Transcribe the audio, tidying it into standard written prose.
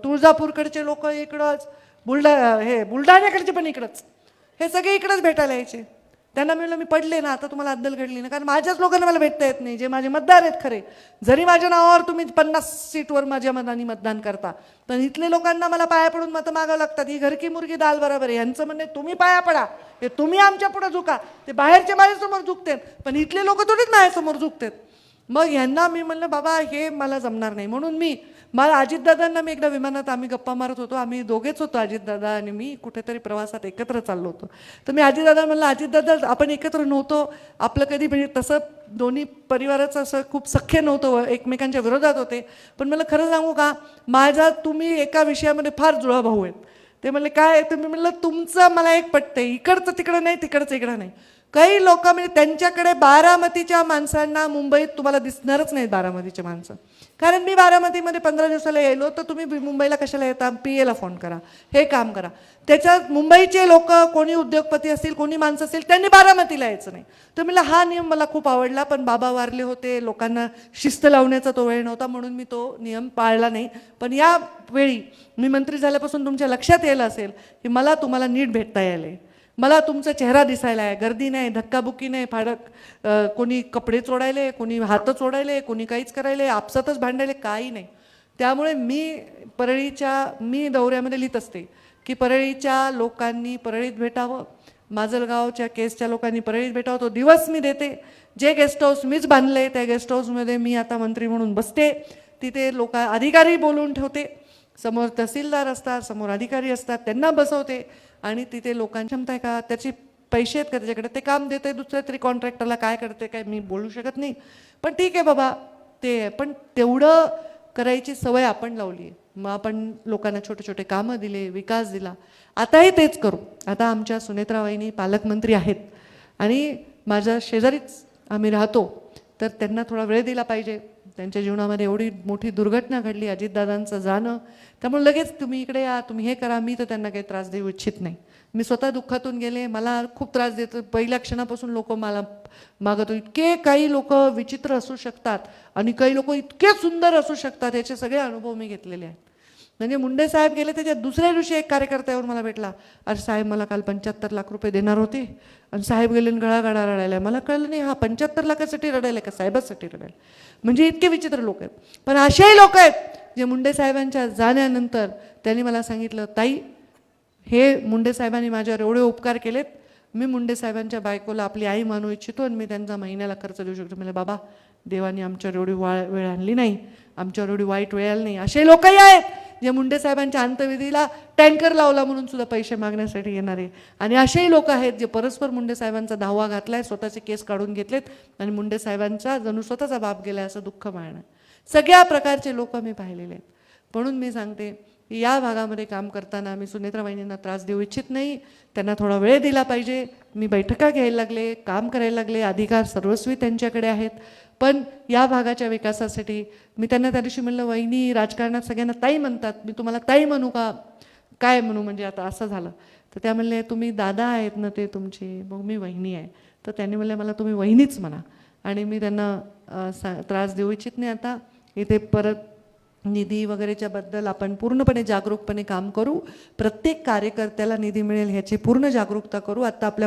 तुळजापूरकडचे लोक इकडंच, बुलढाण्याकडचे पण इकडंच, हे सगळे इकडंच भेटायला यायचे. त्यांना म्हणलं मी पडले ना, आता तुम्हाला अद्दल घडली ना, कारण माझ्याच लोकांना मला भेटता येत नाही, जे माझे मतदार आहेत खरे. जरी माझ्या नावावर तुम्ही 50 सीटवर माझ्या मताने मतदान करता, पण इथले लोकांना मला पाया पडून मतं मागावं लागतात. ही घरकी मुर्गी दाल बरोबर आहे. यांचं म्हणणे तुम्ही पाया पडा, हे तुम्ही आमच्या पुढे झुका. ते बाहेरचे माझ्यासमोर झुकतात, पण इथले लोक थोडीच माझ्यासमोर झुकतात. मग यांना मी म्हणलं बाबा हे मला जमणार नाही. म्हणून मला अजितदादांना मी एकदा विमानात आम्ही गप्पा मारत होतो, आम्ही दोघेच होतो, अजितदादा आणि मी, कुठेतरी प्रवासात एकत्र चाललो होतो. तर मी अजितदादा म्हणलं, अजितदादा आपण एकत्र नव्हतो, आपलं कधी म्हणजे तसं दोन्ही परिवाराचं असं खूप सख्य नव्हतं, एकमेकांच्या विरोधात होते, पण मला खरं सांगू का, माझा तुम्ही एका विषयामध्ये फार जुळा भाऊ आहेत. ते म्हणले काय? तुम्ही म्हणलं तुमचं मला एक पटतंय, इकडचं तिकडं नाही, तिकडचं इकडं नाही. काही लोक म्हणजे त्यांच्याकडे बारामतीच्या माणसांना मुंबईत तुम्हाला दिसणारच नाहीत बारामतीचे माणसं. कारण मी बारामतीमध्ये 15 दिवसाला यायलो, तर तुम्ही मुंबईला कशाला येता? PA ला फोन करा, हे काम करा. त्याच्यात मुंबईचे लोक कोणी उद्योगपती असतील, कोणी माणसं असतील, त्यांनी बारामतीला यायचं नाही. तर मला हा नियम मला खूप आवडला, पण बाबा वारले होते, लोकांना शिस्त लावण्याचा तो वेळ नव्हता, म्हणून मी तो नियम पाळला नाही. पण या वेळी मी मंत्री झाल्यापासून तुमच्या लक्षात यायला असेल की मला तुम्हाला नीट भेटता यायला, मला तुमचा चेहरा दिसायला आहे. गर्दी नाही, धक्काबुक्की नाही, कोणी कपडे चोडायले, कोणी हात चोडायले, कोणी काहीच करायले, आपसातच भांडायले, काही नाही. त्यामुळे मी दौऱ्यामध्ये लिहित असते की परळीच्या लोकांनी परळीत भेटावं, माजलगावच्या केसच्या लोकांनी परळीत भेटावं. तो दिवस मी देते. जे गेस्ट हाऊस मीच बांधले, त्या गेस्ट हाऊसमध्ये मी आता मंत्री म्हणून बसते. तिथे अधिकारी बोलवून ठेवते, समोर तहसीलदार असतात, समोर अधिकारी असतात, त्यांना बसवते आणि तिथे लोकांची क्षमता आहे का, त्याचे पैसे आहेत का त्याच्याकडे, ते काम देते दुसऱ्या तरी कॉन्ट्रॅक्टरला, काय करते काय मी बोलू शकत नाही. पण ठीक आहे बाबा, ते पण तेवढं करायची सवय आपण लावली आहे. मग आपण लोकांना छोटे छोटे कामं दिले, विकास दिला. आताही तेच करू. आता आमच्या सुनेत्रा वहिनी पालकमंत्री आहेत आणि माझ्या शेजारीच आम्ही राहतो, तर त्यांना थोडा वेळ दिला पाहिजे. त्यांच्या जीवनामध्ये एवढी मोठी दुर्घटना घडली, अजितदादांचं जाणं, त्यामुळे लगेच तुम्ही इकडे या, तुम्ही हे करा. मी तर त्यांना काही त्रास देऊ इच्छित नाही. मी स्वतः दुःखातून गेले, मला खूप त्रास देतो. पहिल्या क्षणापासून लोक मला मागत, इतके काही लोक विचित्र असू शकतात आणि काही लोक इतके सुंदर असू शकतात, याचे सगळे अनुभव मी घेतलेले आहेत. म्हणजे मुंडे साहेब गेले त्याच्या दुसऱ्या दिवशी एक कार्यकर्ता येऊन मला भेटला, अरे साहेब मला काल 75 लाख रुपये देणार होते आणि साहेब गेले गळागळा रडायला. मला कळलं नाही, हा 75 लाखासाठी रडायला का साहेबासाठी रडायला? म्हणजे इतके विचित्र लोक आहेत. पण असेही लोक आहेत जे मुंडे साहेबांच्या जाण्यानंतर त्यांनी मला सांगितलं, ताई हे मुंडे साहेबांनी माझ्यावर एवढे उपकार केलेत, मी मुंडे साहेबांच्या बायकोला आपली आई मानू इच्छितो आणि मी त्यांचा महिन्याला खर्च देऊ शकतो. म्हणजे बाबा देवानी आमच्यावर एवढी वेळ आणली नाही, आमच्यावर एवढी वाईट वेळ आली नाही. असे लोकही आहेत जे मुंडे साहेबांच्या अंत्यविधीला टँकर लावला म्हणून सुद्धा पैसे मागण्यासाठी येणारे, आणि असेही लोक आहेत जे परस्पर मुंडे साहेबांचा धावा घातलाय, स्वतःचे केस काढून घेतलेत आणि मुंडे साहेबांचा जणू स्वतःचा बाप गेलाय असं दुःख मानणं. सगळ्या प्रकारचे लोक मी पाहिलेले आहेत. म्हणून मी सांगते की या भागामध्ये काम करताना मी सुनेत्रा वहिनींना त्रास देऊ इच्छित नाही. त्यांना थोडा वेळ दिला पाहिजे. मी बैठका घ्यायला लागले, काम करायला लागले, अधिकार सर्वस्वी त्यांच्याकडे आहेत. पण या भागाच्या विकासासाठी मी त्यांना त्या दिवशी म्हणलं, वहिनी राजकारणात सगळ्यांना ताई म्हणतात, मी तुम्हाला ताई म्हणू का, काय म्हणू, म्हणजे आता असं झालं. तर त्या म्हणले तुम्ही दादा आहेत ना ते तुमचे, मग मी वहिनी आहे. तर त्यांनी म्हणले मला तुम्ही वहिनीच म्हणा. आणि मी त्यांना त्रास देऊ इच्छित नाही. आता इथे परत निधी वगैरेच्या बद्दल आपण पूर्णपणे जागरूकपणे काम करू. प्रत्येक कार्यकर्त्याला निधी मिळेल ह्याची पूर्ण जागरूकता करू. आता आपल्या